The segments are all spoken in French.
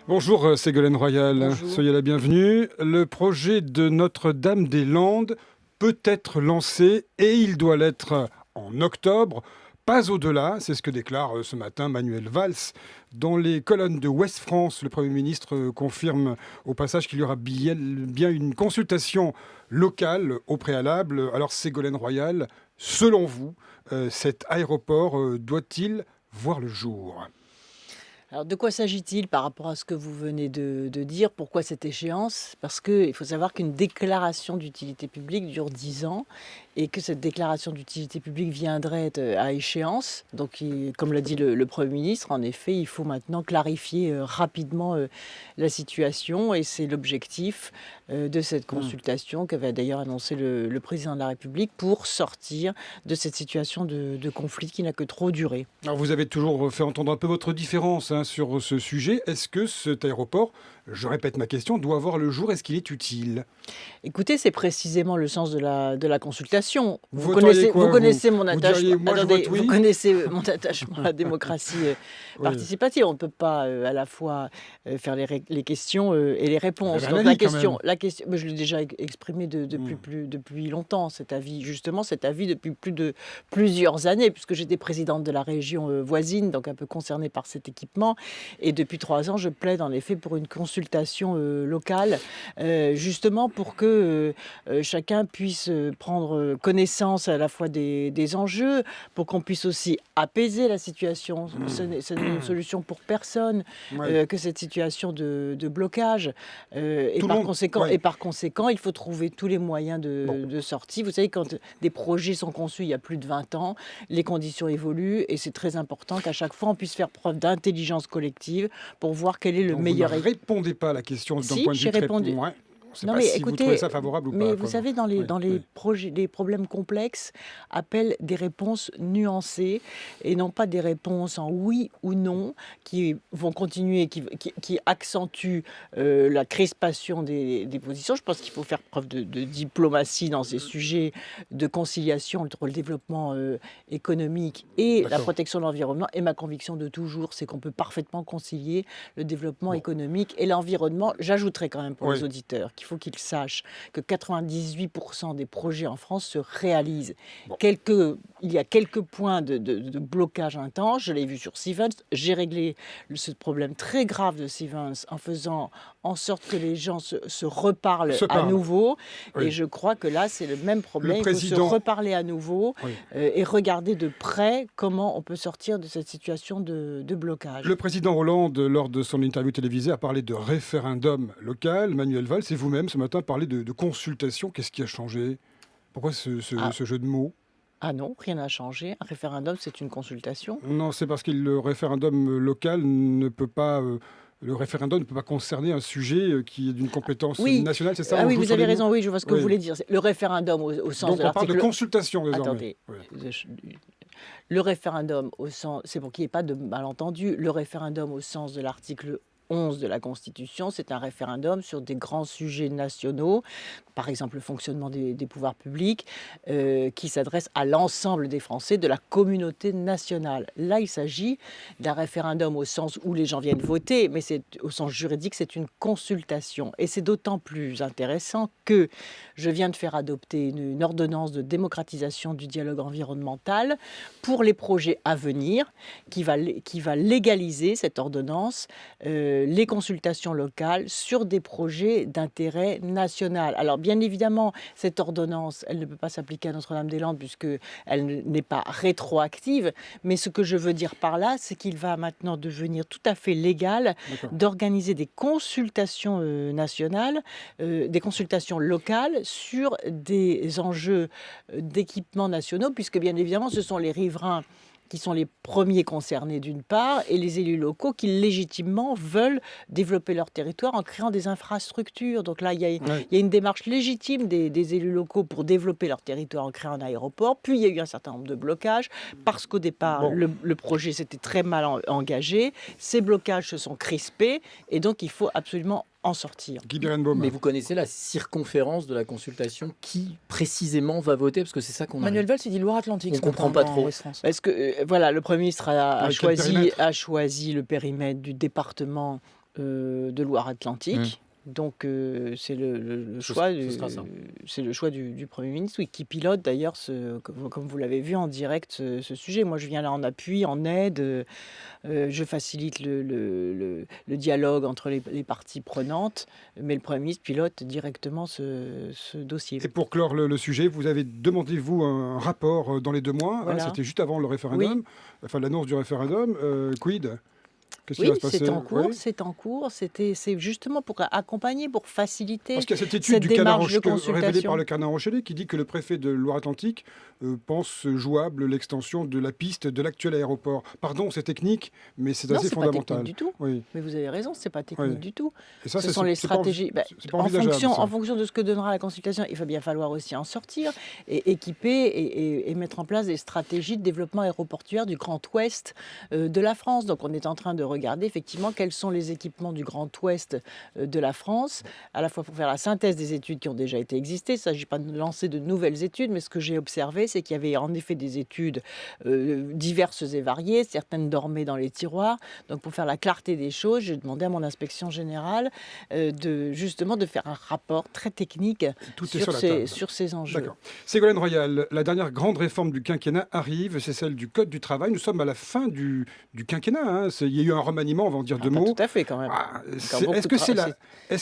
Bonjour Ségolène Royal, Bonjour. soyez la bienvenue. Le projet de Notre-Dame-des-Landes peut être lancé et il doit l'être en octobre, pas au-delà, c'est ce que déclare ce matin Manuel Valls. Dans les colonnes de Ouest France, le Premier ministre confirme au passage qu'il y aura bien une consultation locale au préalable. Alors Ségolène Royal, selon vous, cet aéroport doit-il voir le jour ? Alors, de quoi s'agit-il par rapport à ce que vous venez de dire? Pourquoi cette échéance? Parce qu'il faut savoir qu'une déclaration d'utilité publique dure 10 ans et que cette déclaration d'utilité publique viendrait à échéance. Donc, comme l'a dit le Premier ministre, en effet, il faut maintenant clarifier rapidement la situation et c'est l'objectif de cette consultation qu'avait d'ailleurs annoncé le Président de la République pour sortir de cette situation de conflit qui n'a que trop duré. Alors vous avez toujours fait entendre un peu votre différence sur ce sujet. Est-ce que cet aéroport, je répète ma question, doit voir le jour? Est-ce qu'il est utile? Écoutez, c'est précisément le sens de la consultation. Vous voteriez quoi, connaissez vous mon Vous attachement. diriez, moi, je vote oui. Vous connaissez mon attachement à la démocratie Oui. participative. On ne peut pas à la fois faire les questions et les réponses. Vous avez un Donc avis, quand même. la question, mais je l'ai déjà exprimé depuis longtemps, cet avis depuis plusieurs années, puisque j'étais présidente de la région voisine, donc un peu concernée par cet équipement. Et depuis 3 ans, je plaide en effet pour une consultation locale, justement pour que chacun puisse prendre connaissance à la fois des enjeux, pour qu'on puisse aussi apaiser la situation. Ce n'est une solution pour personne Ouais. que cette situation de blocage. Et Tout le par monde, conséquent, ouais. il faut trouver tous les moyens de sortie. Vous savez, quand des projets sont conçus il y a plus de 20 ans, les conditions évoluent et c'est très important qu'à chaque fois, on puisse faire preuve d'intelligence collective pour voir quel est le Donc meilleur. vous ne répondez pas à la question d'un Si, point de vue j'ai très... répondu. Ouais. On ne sait Non, pas mais si vous écoutez, trouvez ça favorable ou mais pas. vous savez, dans les projets, les problèmes complexes appellent des réponses nuancées et non pas des réponses en oui ou non qui vont continuer, qui accentuent la crispation des positions. Je pense qu'il faut faire preuve de diplomatie dans ces sujets de conciliation entre le développement économique et la D'accord. protection de l'environnement. Et ma conviction de toujours, c'est qu'on peut parfaitement concilier le développement Bon. économique et l'environnement. J'ajouterais quand même pour Oui. les auditeurs qu'il faut qu'ils sachent que 98% des projets en France se réalisent. Bon. Il y a quelques points de blocage intense. Je l'ai vu sur Siemens. J'ai réglé ce problème très grave de Siemens en faisant en sorte que les gens se reparlent Se à parlent. nouveau. Oui. Et je crois que là, c'est le même problème. Il faut se président- reparler à nouveau Oui. et regarder de près comment on peut sortir de cette situation de blocage. Le président Hollande, lors de son interview télévisée, a parlé de référendum local. Manuel Valls et vous-même, ce matin, parlez de consultation. Qu'est-ce qui a changé? Pourquoi ce jeu de mots? Ah non, rien n'a changé. Un référendum, c'est une consultation. Non, c'est parce que le référendum local ne peut pas... le référendum ne peut pas concerner un sujet qui est d'une compétence Oui. nationale, c'est ça? Ah On oui, joue vous sur avez les mots. raison, oui, je vois ce que Oui. vous voulez dire. Le référendum au sens Donc de on parle de l'article... consultation désormais. Attendez. Oui. Le référendum au sens... C'est pour qu'il n'y ait pas de malentendu. Le référendum au sens de l'article 11 de la Constitution, c'est un référendum sur des grands sujets nationaux, par exemple le fonctionnement des pouvoirs publics, qui s'adresse à l'ensemble des Français, de la communauté nationale. Là, il s'agit d'un référendum au sens où les gens viennent voter, mais c'est, au sens juridique, c'est une consultation. Et c'est d'autant plus intéressant que je viens de faire adopter une ordonnance de démocratisation du dialogue environnemental pour les projets à venir, qui va légaliser cette ordonnance, les consultations locales sur des projets d'intérêt national. Alors bien évidemment, cette ordonnance, elle ne peut pas s'appliquer à Notre-Dame-des-Landes puisqu'elle n'est pas rétroactive, mais ce que je veux dire par là, c'est qu'il va maintenant devenir tout à fait légal D'accord. d'organiser des consultations nationales, des consultations locales sur des enjeux d'équipements nationaux, puisque bien évidemment, ce sont les riverains qui sont les premiers concernés d'une part, et les élus locaux qui légitimement veulent développer leur territoire en créant des infrastructures. Donc là, il y a une démarche légitime des élus locaux pour développer leur territoire en créant un aéroport. Puis il y a eu un certain nombre de blocages, parce qu'au départ, Bon. le projet s'était très mal engagé. Ces blocages se sont crispés, et donc il faut absolument en sortir. Guy Berenbaum. Mais vous connaissez la circonférence de la consultation qui précisément va voter? Parce que c'est ça qu'on a. Manuel Valls, il dit Loire-Atlantique. On ce comprend matin pas en trop. Ouest-France. Parce que, voilà, le Premier ministre Avec quel périmètre a choisi le périmètre du département de Loire-Atlantique. Donc c'est le choix, c'est le choix du Premier ministre, oui, qui pilote d'ailleurs, comme vous l'avez vu en direct, ce sujet. Moi, je viens là en appui, en aide. Je facilite le dialogue entre les parties prenantes, mais le Premier ministre pilote directement ce dossier. Et pour clore le sujet, vous avez demandé, vous, un rapport dans les 2 mois. Voilà. C'était juste avant le référendum, enfin l'annonce du référendum. Quid ? Qu'est-ce qui va se passer ? C'est en cours, c'est en cours. C'est justement pour accompagner, pour faciliter Parce qu'il y a cette étude révélée par le Canard enchaîné qui dit que le préfet de Loire-Atlantique pense jouable l'extension de la piste de l'actuel aéroport. Pardon, c'est technique, mais c'est assez fondamental. Non, c'est pas technique du tout. Oui. Mais vous avez raison, c'est pas technique du tout. Et ça, ce sont les stratégies. En fonction de ce que donnera la consultation, il va bien falloir aussi en sortir et équiper et mettre en place des stratégies de développement aéroportuaire du Grand Ouest de la France. Donc on est en train de regarder effectivement quels sont les équipements du Grand Ouest de la France, à la fois pour faire la synthèse des études qui ont déjà été existées. Il ne s'agit pas de lancer de nouvelles études, mais ce que j'ai observé, c'est qu'il y avait en effet des études diverses et variées, certaines dormaient dans les tiroirs. Donc pour faire la clarté des choses, j'ai demandé à mon inspection générale justement de faire un rapport très technique sur ces enjeux. D'accord. Ségolène Royal, la dernière grande réforme du quinquennat arrive, c'est celle du Code du travail. Nous sommes à la fin du quinquennat. Il y a eu un remaniement, on va en dire 2 mots. Tout à fait, quand même. Est-ce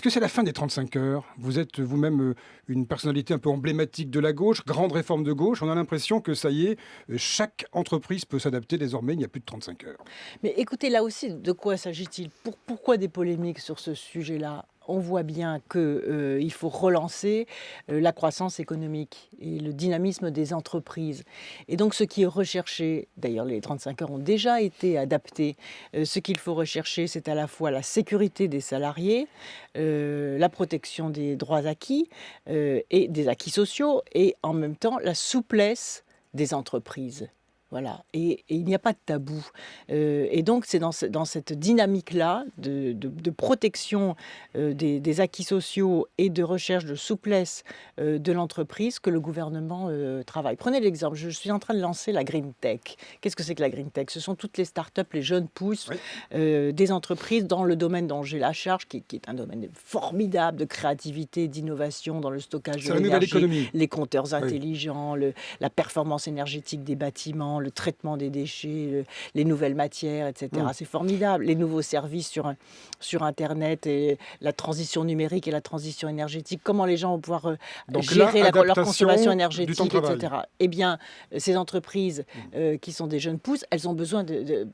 que c'est la fin des 35 heures ? Vous êtes vous-même une personnalité un peu emblématique de la gauche, grande réforme de gauche. On a l'impression que ça y est, chaque entreprise peut s'adapter désormais, il n'y a plus de 35 heures. Mais écoutez, là aussi, de quoi s'agit-il ? Pourquoi des polémiques sur ce sujet-là ? On voit bien qu'il faut relancer la croissance économique et le dynamisme des entreprises. Et donc ce qui est recherché, d'ailleurs les 35 heures ont déjà été adaptées, ce qu'il faut rechercher, c'est à la fois la sécurité des salariés, la protection des droits acquis et des acquis sociaux, et en même temps la souplesse des entreprises. Voilà. Et il n'y a pas de tabou. Et donc, c'est dans cette dynamique-là de protection des acquis sociaux et de recherche de souplesse de l'entreprise que le gouvernement travaille. Prenez l'exemple. Je suis en train de lancer la Green Tech. Qu'est-ce que c'est que la Green Tech ? Ce sont toutes les startups, les jeunes pousses des entreprises dans le domaine dont j'ai la charge, qui est un domaine formidable de créativité, d'innovation dans le stockage de l'énergie, les compteurs intelligents, la performance énergétique des bâtiments, le traitement des déchets, les nouvelles matières, etc. C'est formidable. Les nouveaux services sur Internet, et la transition numérique et la transition énergétique. Comment les gens vont pouvoir gérer leur consommation énergétique, etc. Eh bien, ces entreprises qui sont des jeunes pousses, elles ont besoin,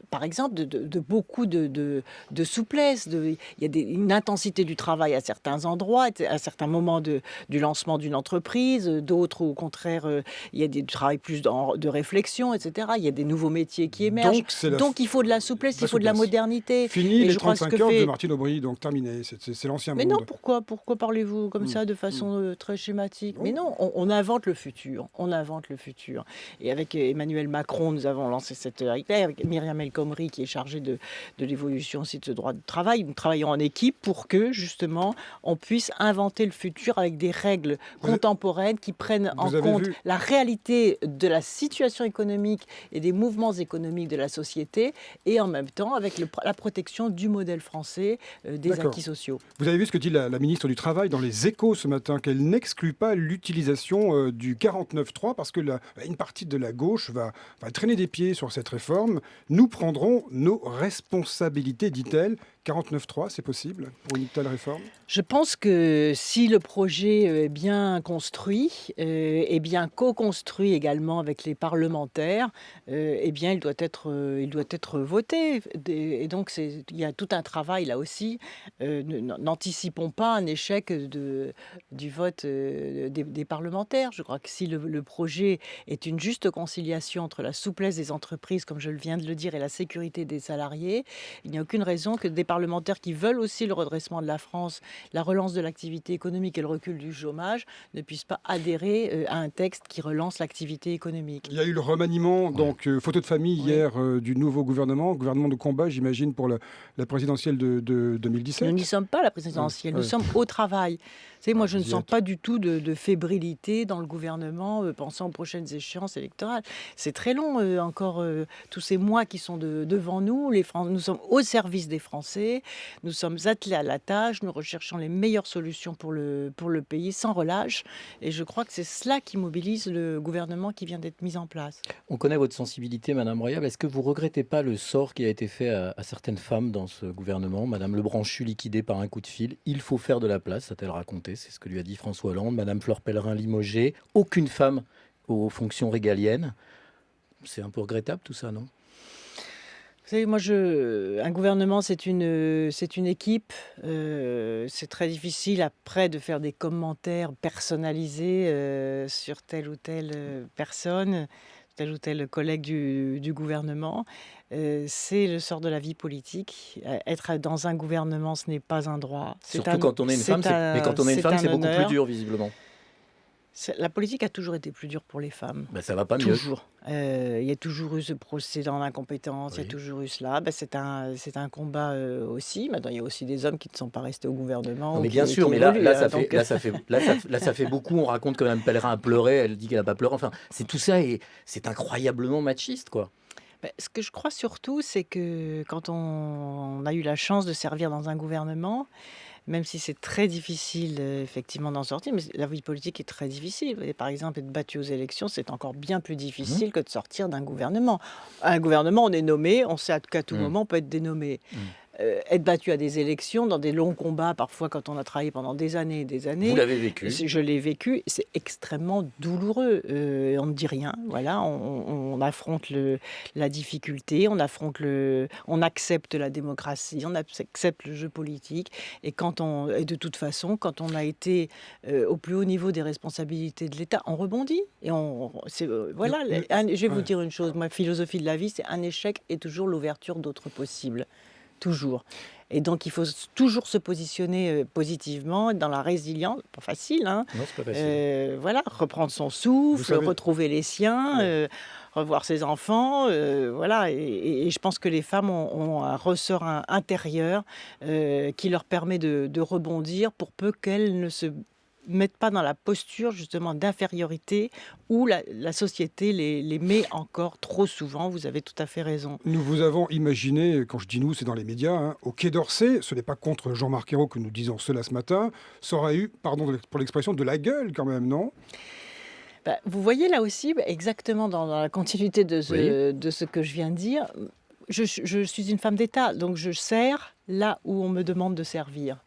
par exemple, de beaucoup de souplesse. Il y a une intensité du travail à certains endroits, à certains moments du lancement d'une entreprise. D'autres, au contraire, il y a du travail plus de réflexion, etc. Il y a des nouveaux métiers qui émergent. Donc il faut de la souplesse, il faut de la modernité. Fini les 35 heures de Martine Aubry, donc terminé. C'est l'ancien monde. Mais non, pourquoi parlez-vous comme ça de façon très schématique ? Mais non, on invente le futur. On invente le futur. Et avec Emmanuel Macron, nous avons lancé avec Myriam El Khomri, qui est chargée de l'évolution aussi de ce droit de travail. Nous travaillons en équipe pour que, justement, on puisse inventer le futur avec des règles contemporaines qui prennent en compte la réalité de la situation économique et des mouvements économiques de la société, et en même temps avec la protection du modèle français, des acquis sociaux. Vous avez vu ce que dit la ministre du Travail dans les Échos ce matin, qu'elle n'exclut pas l'utilisation du 49.3 parce que une partie de la gauche va traîner des pieds sur cette réforme. Nous prendrons nos responsabilités, dit-elle. 49.3, c'est possible pour une telle réforme ? Je pense que si le projet est bien construit et bien co-construit également avec les parlementaires, eh bien il doit être voté. Et donc il y a tout un travail là aussi. N'anticipons pas un échec du vote des parlementaires. Je crois que si le projet est une juste conciliation entre la souplesse des entreprises, comme je viens de le dire, et la sécurité des salariés, il n'y a aucune raison que des parlementaires qui veulent aussi le redressement de la France, la relance de l'activité économique et le recul du chômage ne puissent pas adhérer à un texte qui relance l'activité économique. Il y a eu le remaniement, donc photo de famille hier du nouveau gouvernement de combat, j'imagine, pour la présidentielle de 2017. Nous n'y sommes pas la présidentielle, nous sommes au travail. Vous savez, moi, je ne sens pas du tout de fébrilité dans le gouvernement, pensant aux prochaines échéances électorales. C'est très long encore, tous ces mois qui sont devant nous. Nous sommes au service des Français. Français. Nous sommes attelés à la tâche, nous recherchons les meilleures solutions pour le pays, sans relâche. Et je crois que c'est cela qui mobilise le gouvernement qui vient d'être mis en place. On connaît votre sensibilité, Madame Royal. Est-ce que vous regrettez pas le sort qui a été fait à certaines femmes dans ce gouvernement? Madame Lebranchu liquidée par un coup de fil. Il faut faire de la place, a-t-elle raconté. C'est ce que lui a dit François Hollande. Madame Fleur Pellerin limogée. Aucune femme aux fonctions régaliennes. C'est un peu regrettable tout ça, non? Vous savez, moi, un gouvernement, c'est une équipe. C'est très difficile après de faire des commentaires personnalisés sur telle ou telle personne, tel ou tel collègue du gouvernement. C'est le sort de la vie politique. Être dans un gouvernement, ce n'est pas un droit. Surtout quand on est une femme, mais quand on est une femme, c'est beaucoup plus dur, visiblement. La politique a toujours été plus dure pour les femmes. Ben, ça va pas mieux. Toujours. Il y a toujours eu ce procès dans l'incompétence, il y a toujours eu cela. Ben, c'est un combat aussi. Maintenant, il y a aussi des hommes qui ne sont pas restés au gouvernement. Non, mais bien sûr, mais là, ça fait beaucoup. On raconte que Mme Pellerin a pleuré, elle dit qu'elle n'a pas pleuré. Enfin, c'est tout ça et c'est incroyablement machiste, quoi. Ben, ce que je crois surtout, c'est que quand on a eu la chance de servir dans un gouvernement, même si c'est très difficile effectivement d'en sortir, mais la vie politique est très difficile. Et par exemple, être battu aux élections, c'est encore bien plus difficile que de sortir d'un gouvernement. Un gouvernement, on est nommé, on sait qu'à tout moment on peut être dénommé. Être battu à des élections, dans des longs combats, parfois quand on a travaillé pendant des années et des années. Vous l'avez vécu. Je l'ai vécu, c'est extrêmement douloureux. On ne dit rien, voilà, on affronte la difficulté, on accepte la démocratie, on accepte le jeu politique. Et et de toute façon, quand on a été au plus haut niveau des responsabilités de l'État, on rebondit. Et voilà, je vais vous dire une chose, ma philosophie de la vie, c'est un échec est toujours l'ouverture d'autres possibles. Toujours. Et donc, il faut toujours se positionner positivement, dans la résilience. Pas facile, hein. Non, c'est pas facile. Voilà, reprendre son souffle, retrouver les siens, revoir ses enfants. Voilà. Et je pense que les femmes ont un ressort intérieur qui leur permet de rebondir pour peu qu'elles ne se mettent pas dans la posture justement d'infériorité où la société les met encore trop souvent. Vous avez tout à fait raison. Nous vous avons imaginé, quand je dis nous, c'est dans les médias, hein, au Quai d'Orsay, ce n'est pas contre Jean-Marc Ayrault que nous disons cela ce matin, ça aurait eu, pardon pour l'expression, de la gueule quand même, non ? Vous voyez là aussi, exactement dans la continuité de ce que je viens de dire, je suis une femme d'État, donc je sers là où on me demande de servir.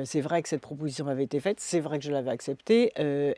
C'est vrai que cette proposition m'avait été faite, c'est vrai que je l'avais acceptée.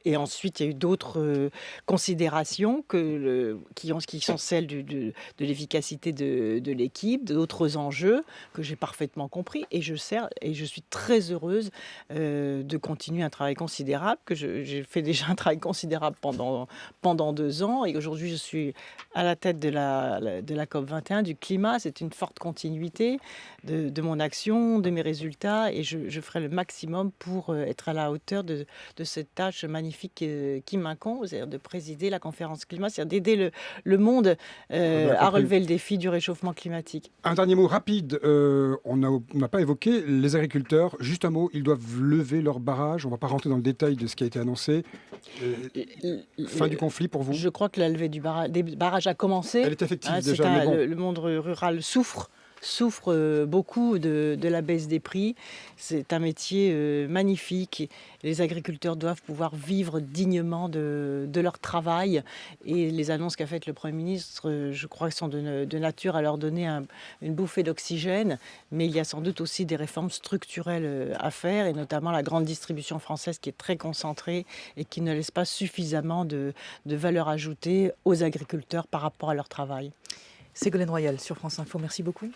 Et ensuite, il y a eu d'autres considérations qui sont celles de l'efficacité de l'équipe, d'autres enjeux que j'ai parfaitement compris. Et je suis très heureuse de continuer un travail considérable, que j'ai fait déjà un travail considérable pendant 2 ans. Et aujourd'hui, je suis à la tête de la COP21, du climat. C'est une forte continuité de mon action, de mes résultats. Et je ferai le maximum pour être à la hauteur de cette tâche magnifique qui m'incombe, c'est-à-dire de présider la conférence climat, c'est-à-dire d'aider le monde à relever le défi du réchauffement climatique. Un dernier mot rapide, on n'a pas évoqué les agriculteurs. Juste un mot, ils doivent lever leur barrage. On ne va pas rentrer dans le détail de ce qui a été annoncé. Fin du conflit pour vous? Je crois que la levée des barrages a commencé. Elle est effective déjà. Le monde rural souffre beaucoup de la baisse des prix. C'est un métier magnifique. Les agriculteurs doivent pouvoir vivre dignement de leur travail. Et les annonces qu'a faites le Premier ministre, je crois, sont de nature à leur donner une bouffée d'oxygène. Mais il y a sans doute aussi des réformes structurelles à faire, et notamment la grande distribution française qui est très concentrée et qui ne laisse pas suffisamment de valeur ajoutée aux agriculteurs par rapport à leur travail. Ségolène Royal sur France Info, merci beaucoup.